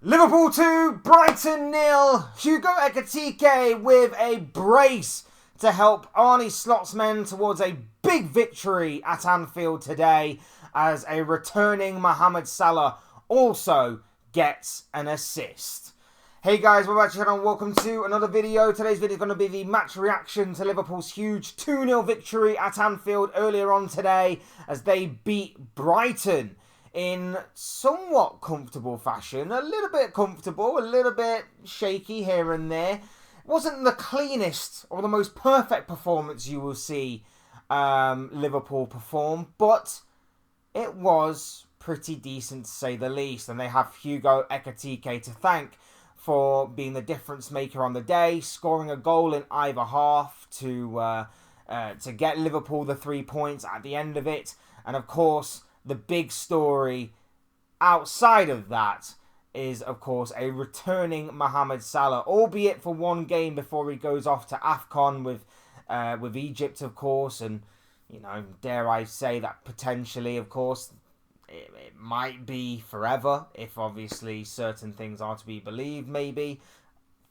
Liverpool 2, Brighton 0. Hugo Ekitike with a brace to help Arne slots men towards a big victory at Anfield today, as a returning Mohammed Salah also gets an assist. Hey guys, welcome back to the channel and welcome to another video. Today's video is going to be the match reaction to Liverpool's huge 2-0 victory at Anfield earlier on today, as they beat Brighton in somewhat comfortable fashion. A little bit comfortable, a little bit shaky here and there. It wasn't the cleanest or the most perfect performance you will see Liverpool perform, but it was pretty decent to say the least. And they have Hugo Ekitike to thank for being the difference maker on the day, scoring a goal in either half to get Liverpool the 3 points at the end of it. And of course, the big story outside of that is, of course, a returning Mohammed Salah, albeit for one game before he goes off to AFCON with Egypt, of course. And, you know, dare I say that potentially, of course, it might be forever, if obviously certain things are to be believed, maybe.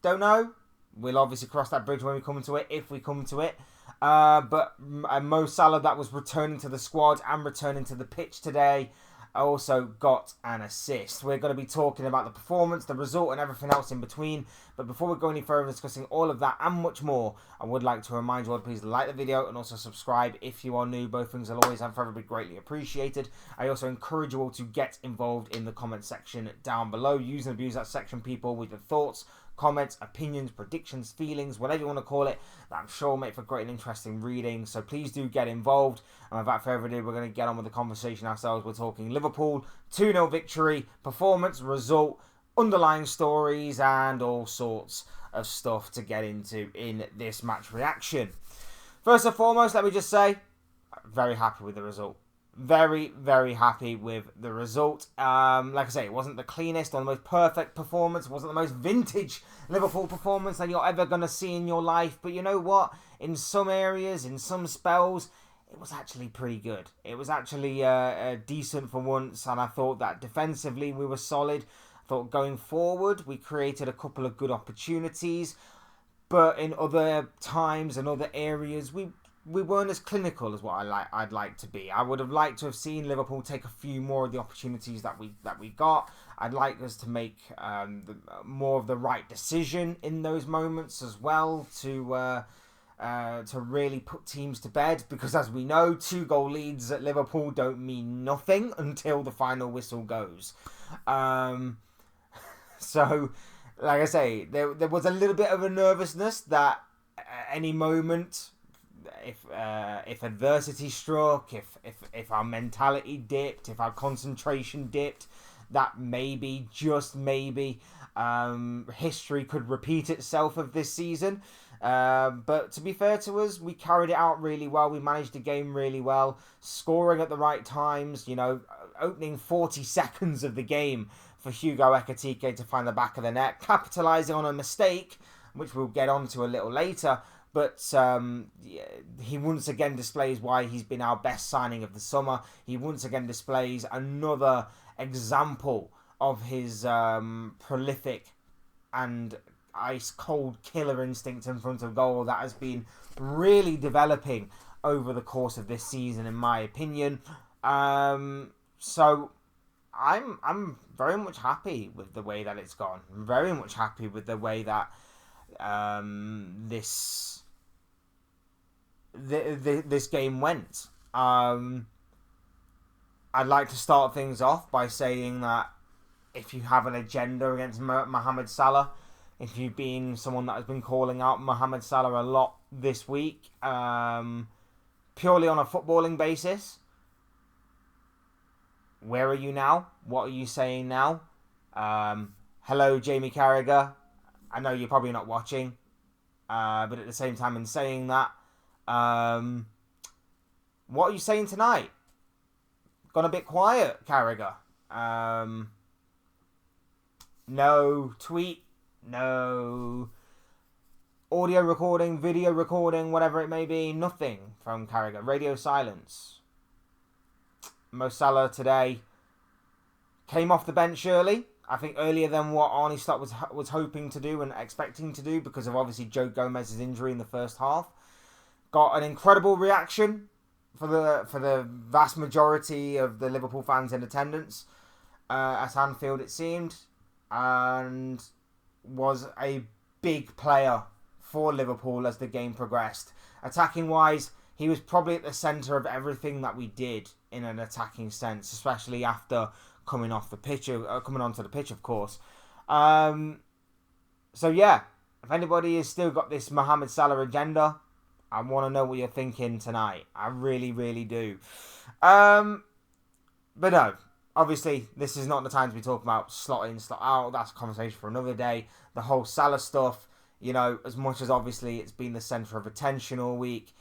Don't know. We'll obviously cross that bridge when we come to it, if we come to it. But Mo Salah, that was returning to the squad and returning to the pitch today, also got an assist. We're going to be talking about the performance, the result, and everything else in between. But before we go any further discussing all of that and much more, I would like to remind you all to please like the video and also subscribe if you are new. Both things will always and forever be greatly appreciated. I also encourage you all to get involved in the comment section down below. Use and abuse that section, people, with your thoughts, comments, opinions, predictions, feelings, whatever you want to call it, that I'm sure will make for great and interesting reading. So please do get involved. And without further ado, we're going to get on with the conversation ourselves. We're talking Liverpool 2-0 victory, performance, result, underlying stories, and all sorts of stuff to get into in this match reaction. First and foremost, let me just say, very happy with the result. Very, very happy with the result. Like I say, it wasn't the cleanest or the most perfect performance. It wasn't the most vintage Liverpool performance that you're ever going to see in your life. But you know what? In some areas, in some spells, it was actually pretty good. It was actually decent for once. And I thought that defensively we were solid. I thought going forward we created a couple of good opportunities. But in other times and other areas, we weren't as clinical as what I'd like to be. I would have liked to have seen Liverpool take a few more of the opportunities that we got. I'd like us to make more of the right decision in those moments as well to really put teams to bed, because as we know, 2-goal leads at Liverpool don't mean nothing until the final whistle goes. So, like I say, there was a little bit of a nervousness that at any moment, if adversity struck, if our mentality dipped, if our concentration dipped, that maybe, just maybe, history could repeat itself of this season. But to be fair to us, we carried it out really well. We managed the game really well, scoring at the right times, you know, opening 40 seconds of the game for Hugo Ekitike to find the back of the net, capitalising on a mistake, which we'll get onto a little later. But he once again displays why he's been our best signing of the summer. He once again displays another example of his prolific and ice-cold killer instinct in front of goal that has been really developing over the course of this season, in my opinion. So I'm very much happy with the way that it's gone. I'm very much happy with the way that this game went. I'd like to start things off by saying that if you have an agenda against Mohammed Salah, if you've been someone that has been calling out Mohammed Salah a lot this week, purely on a footballing basis, where are you now? What are you saying now? Hello, Jamie Carragher. I know you're probably not watching, but at the same time, in saying that, what are you saying tonight? Gone a bit quiet, Carragher. No tweet, no audio recording, video recording, whatever it may be, nothing from Carragher. Radio silence. Mo Salah today came off the bench early. I think earlier than what Arne Slot was hoping to do and expecting to do because of obviously Joe Gomez's injury in the first half. Got an incredible reaction for the vast majority of the Liverpool fans in attendance at Anfield, it seemed, and was a big player for Liverpool as the game progressed. Attacking wise, he was probably at the centre of everything that we did in an attacking sense, especially after coming onto the pitch, of course. So yeah, if anybody has still got this Mohammed Salah agenda, I want to know what you're thinking tonight. I really, really do. But no, obviously this is not the time to be talking about slot in, slot out. That's a conversation for another day. The whole Salah stuff, you know, as much as obviously it's been the centre of attention all week,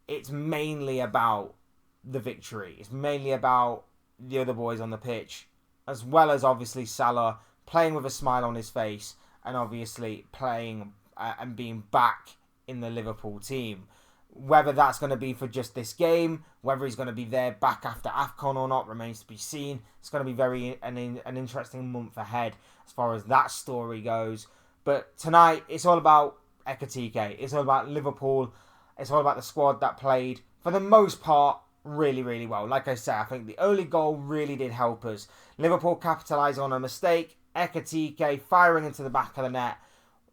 it's mainly about the victory. It's mainly about the other boys on the pitch, as well as obviously Salah playing with a smile on his face and obviously playing and being back in the Liverpool team. Whether that's going to be for just this game, whether he's going to be there back after AFCON or not, remains to be seen. It's going to be an interesting month ahead as far as that story goes. But tonight, it's all about Ekitike. It's all about Liverpool. It's all about the squad that played, for the most part, really, really well. Like I said, I think the early goal really did help us. Liverpool capitalised on a mistake. Ekitike firing into the back of the net.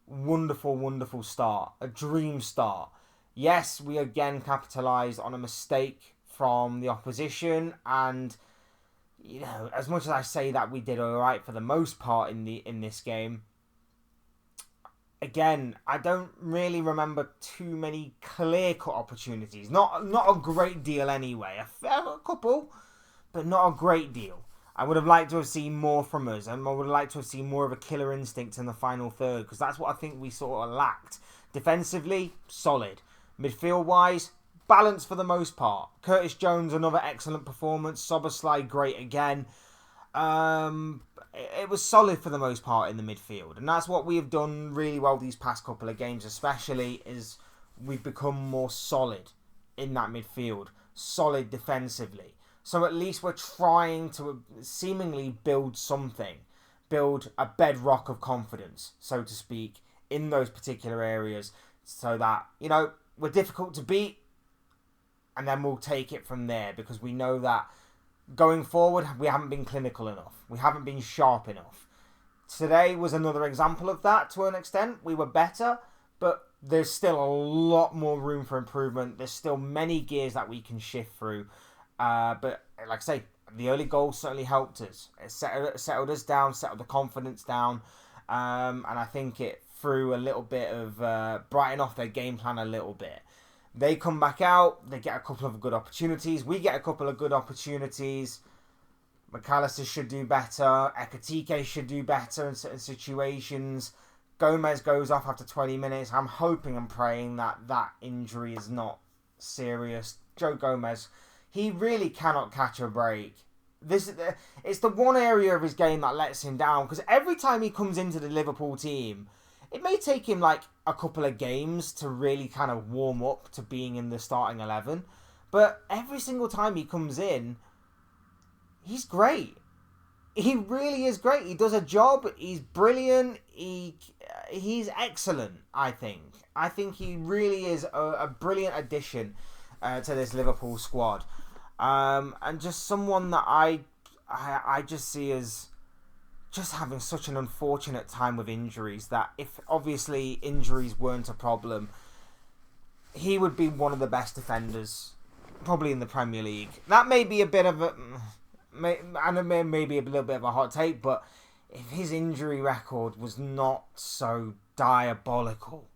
Wonderful, wonderful start. A dream start. Yes, we again capitalised on a mistake from the opposition, and you know, as much as I say that we did alright for the most part in this game, again, I don't really remember too many clear-cut opportunities. Not a great deal anyway. A couple, but not a great deal. I would have liked to have seen more from us, and I would have liked to have seen more of a killer instinct in the final third, because that's what I think we sort of lacked. Defensively, solid. Midfield-wise, balanced for the most part. Curtis Jones, another excellent performance. Szoboszlai, great again. It was solid for the most part in the midfield, and that's what we have done really well these past couple of games, especially is we've become more solid in that midfield, solid defensively. So at least we're trying to seemingly build something, build a bedrock of confidence, so to speak, in those particular areas, so that, you know, we're difficult to beat, and then we'll take it from there, because we know that going forward, we haven't been clinical enough. We haven't been sharp enough. Today was another example of that to an extent. We were better, but there's still a lot more room for improvement. There's still many gears that we can shift through. But like I say, the early goal certainly helped us. It settled us down, settled the confidence down. And I think it threw a little bit of Brighton off their game plan a little bit. They come back out, they get a couple of good opportunities. We get a couple of good opportunities. McAllister should do better. Ekitike should do better in certain situations. Gomez goes off after 20 minutes. I'm hoping and praying that injury is not serious. Joe Gomez, he really cannot catch a break. It's the one area of his game that lets him down, because every time he comes into the Liverpool team, it may take him like a couple of games to really kind of warm up to being in the starting 11. But every single time he comes in, he's great. He really is great. He does a job. He's brilliant. He's excellent, I think. I think he really is a brilliant addition to this Liverpool squad. And just someone that I just see as just having such an unfortunate time with injuries, that if obviously injuries weren't a problem, he would be one of the best defenders probably in the Premier League. That may be a bit of a maybe a little bit of a hot take, but if his injury record was not so diabolical,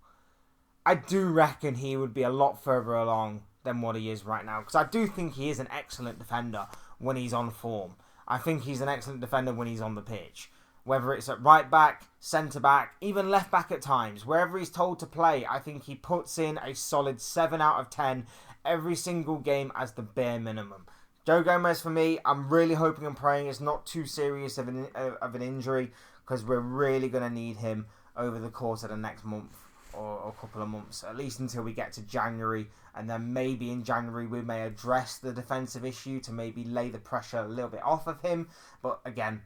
I do reckon he would be a lot further along than what he is right now, because I do think he is an excellent defender when he's on form. I think he's an excellent defender when he's on the pitch. Whether it's at right back, centre back, even left back at times, wherever he's told to play, I think he puts in a solid 7 out of 10 every single game as the bare minimum. Joe Gomez, for me, I'm really hoping and praying it's not too serious of an injury, because we're really going to need him over the course of the next month or a couple of months, at least until we get to January, and then maybe in January we may address the defensive issue to maybe lay the pressure a little bit off of him. But again,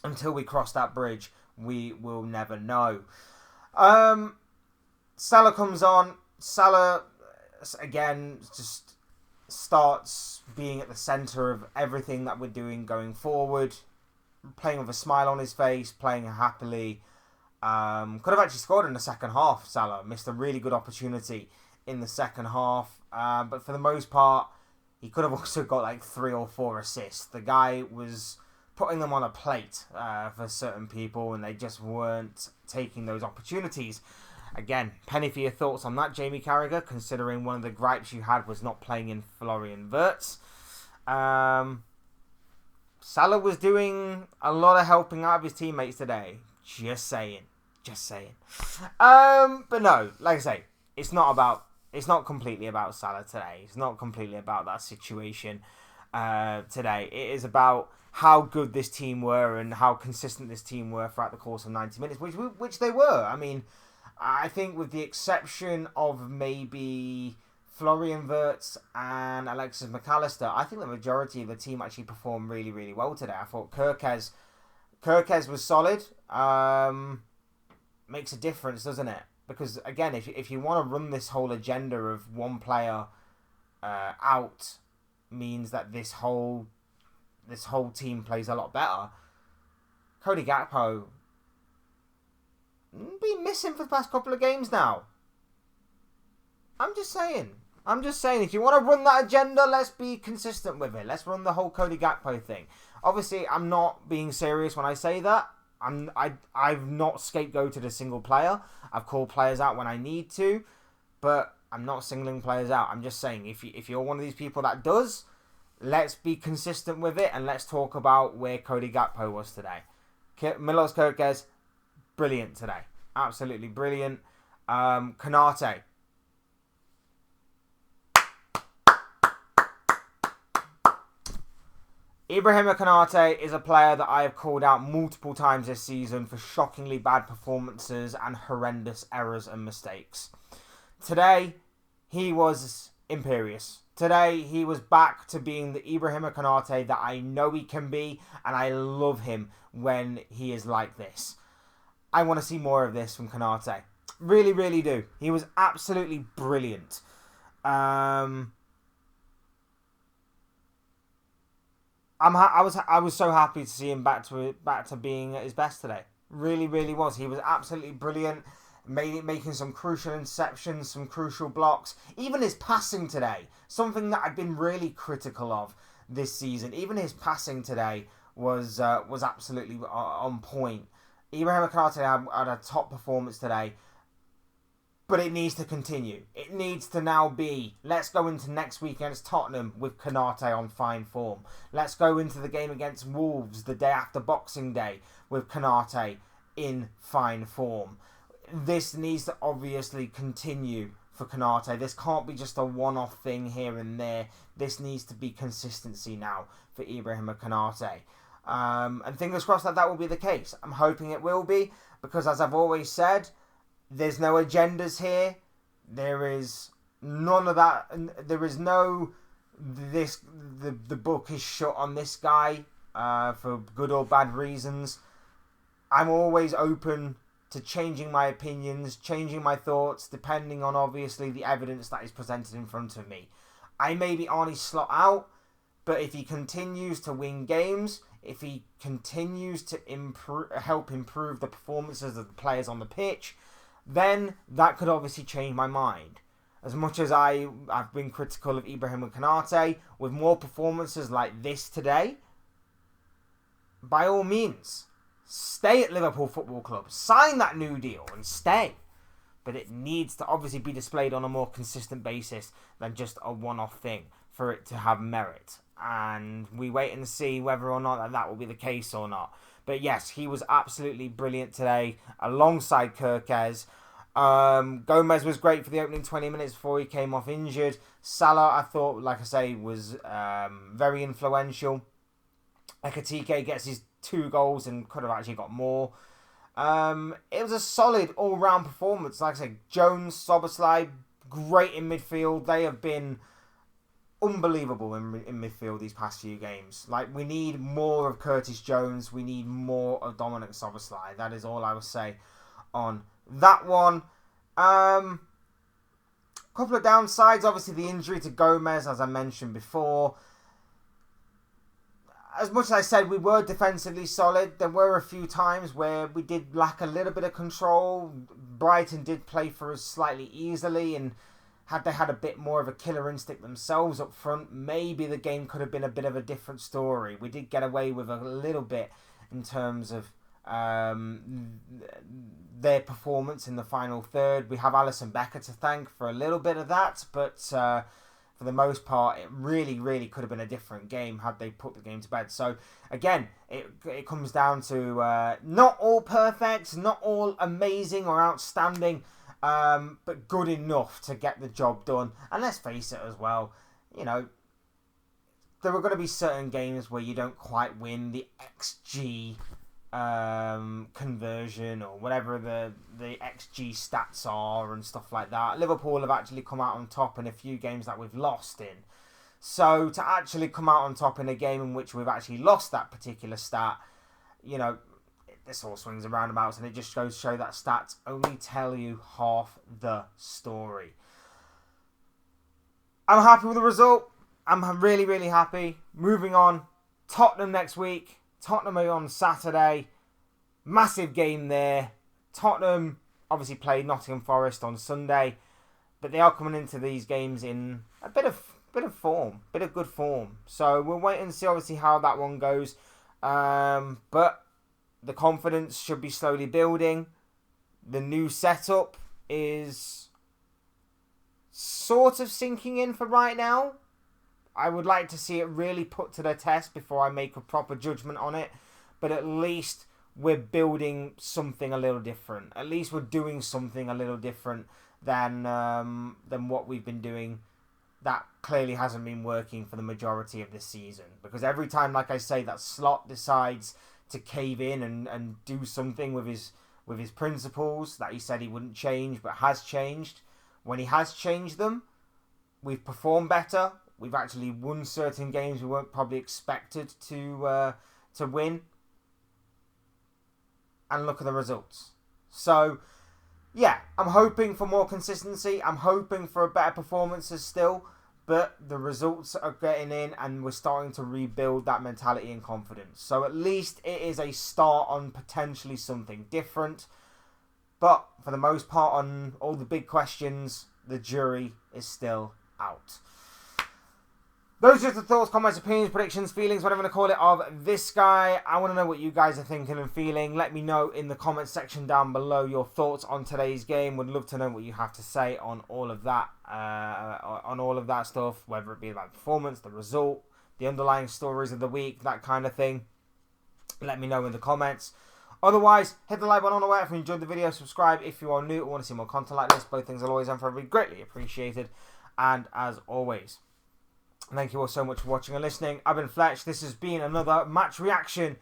until we cross that bridge, we will never know. Salah comes on. Salah, again, just starts being at the centre of everything that we're doing going forward. Playing with a smile on his face, playing happily. Could have actually scored in the second half, Salah. Missed a really good opportunity in the second half. But for the most part, he could have also got like 3 or 4 assists. The guy was putting them on a plate for certain people, and they just weren't taking those opportunities. Again, penny for your thoughts on that, Jamie Carragher, considering one of the gripes you had was not playing in Florian Wirtz. Salah was doing a lot of helping out of his teammates today. Just saying. But no, like I say, it's not completely about Salah today. It's not completely about that situation today. It is about how good this team were and how consistent this team were throughout the course of 90 minutes, which they were. I mean, I think with the exception of maybe Florian Wirtz and Alexis McAllister, I think the majority of the team actually performed really, really well today. I thought Kirkez was solid. Makes a difference, doesn't it? Because again, if you want to run this whole agenda of one player out, means that this whole team plays a lot better. Cody Gakpo been missing for the past couple of games now. I'm just saying, if you want to run that agenda, let's be consistent with it. Let's run the whole Cody Gakpo thing. Obviously, I'm not being serious when I say that. I've not scapegoated a single player. I've called players out when I need to, but I'm not singling players out. I'm just saying, if you're one of these people that does, let's be consistent with it, and let's talk about where Cody Gakpo was today. Milos Kerkez, brilliant today. Absolutely brilliant. Konate. Ibrahima Konate is a player that I have called out multiple times this season for shockingly bad performances and horrendous errors and mistakes. Today, he was imperious. Today, he was back to being the Ibrahima Konate that I know he can be, and I love him when he is like this. I want to see more of this from Konate. Really, really do. He was absolutely brilliant. I was so happy to see him back to being at his best today. Really, really was. He was absolutely brilliant. Making some crucial interceptions, some crucial blocks. Even his passing today, something that I've been really critical of this season. Even his passing today was absolutely on point. Ibrahima Konate had a top performance today, but it needs to continue. It needs to now be, let's go into next week against Tottenham with Konate on fine form. Let's go into the game against Wolves the day after Boxing Day with Konate in fine form. This needs to obviously continue for Konate. This can't be just a one-off thing here and there. This needs to be consistency now for Ibrahima Konate. And fingers crossed that will be the case. I'm hoping it will be, because as I've always said, there's no agendas here. There is none of that. There is no the book is shut on this guy for good or bad reasons. I'm always open to changing my opinions, changing my thoughts, depending on obviously the evidence that is presented in front of me. I may be Arne slot out, but if he continues to win games, if he continues to help improve the performances of the players on the pitch, then that could obviously change my mind. As much as I've been critical of Ibrahima Konate, with more performances like this today, by all means, stay at Liverpool Football Club. Sign that new deal and stay. But it needs to obviously be displayed on a more consistent basis than just a one-off thing for it to have merit. And we wait and see whether or not that will be the case or not. But yes, he was absolutely brilliant today, alongside Kerkez. Gomez was great for the opening 20 minutes before he came off injured. Salah, I thought, like I say, was very influential. Ekitike gets his 2 goals and could have actually got more. It was a solid all-round performance. Like I said, Jones, Szoboszlai, great in midfield. They have been unbelievable in midfield these past few games. Like, we need more of Curtis Jones. We need more of Dominic Szoboszlai. That is all I would say on that one. Couple of downsides. Obviously, the injury to Gomez, as I mentioned before. As much as I said we were defensively solid, there were a few times where we did lack a little bit of control. Brighton did play for us slightly easily, and had they had a bit more of a killer instinct themselves up front, maybe the game could have been a bit of a different story. We did get away with a little bit in terms of their performance in the final third. We have Alisson Becker to thank for a little bit of that, but for the most part, it really, really could have been a different game had they put the game to bed. So, again, it comes down to not all perfect, not all amazing or outstanding, but good enough to get the job done. And let's face it as well, you know, there are going to be certain games where you don't quite win the XG conversion or whatever the XG stats are and stuff like that. Liverpool have actually come out on top in a few games that we've lost in. So to actually come out on top in a game in which we've actually lost that particular stat, you know, this all swings and roundabouts, and it just goes to show that stats only tell you half the story. I'm happy with the result. I'm really, really happy. Moving on. Tottenham next week. Tottenham are on Saturday. Massive game there. Tottenham obviously played Nottingham Forest on Sunday, but they are coming into these games in a bit of form, bit of good form. So we'll wait and see obviously how that one goes. But the confidence should be slowly building. The new setup is sort of sinking in for right now. I would like to see it really put to the test before I make a proper judgment on it. But at least we're building something a little different. At least we're doing something a little different than what we've been doing. That clearly hasn't been working for the majority of this season. Because every time, like I say, that Slot decides to cave in and do something with his principles that he said he wouldn't change but has changed. When he has changed them, we've performed better. We've actually won certain games we weren't probably expected to win. And look at the results. So, yeah, I'm hoping for more consistency. I'm hoping for better performances still. But the results are getting in and we're starting to rebuild that mentality and confidence. So at least it is a start on potentially something different. But for the most part, on all the big questions, the jury is still out. Those are just the thoughts, comments, opinions, predictions, feelings, whatever you want to call it, of this guy. I want to know what you guys are thinking and feeling. Let me know in the comments section down below your thoughts on today's game. Would love to know what you have to say on all of that, stuff, whether it be about the performance, the result, the underlying stories of the week, that kind of thing. Let me know in the comments. Otherwise, hit the like button on the way if you enjoyed the video. Subscribe if you are new or want to see more content like this. Both things are always and forever greatly appreciated. And as always, thank you all so much for watching and listening. I've been Fletch. This has been another match reaction.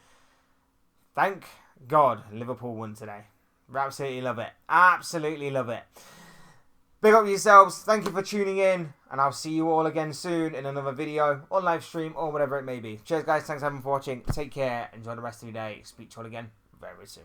Thank God Liverpool won today. We absolutely love it. Absolutely love it. Big up yourselves. Thank you for tuning in. And I'll see you all again soon in another video or live stream or whatever it may be. Cheers guys. Thanks for watching. Take care. Enjoy the rest of your day. Speak to you all again very soon.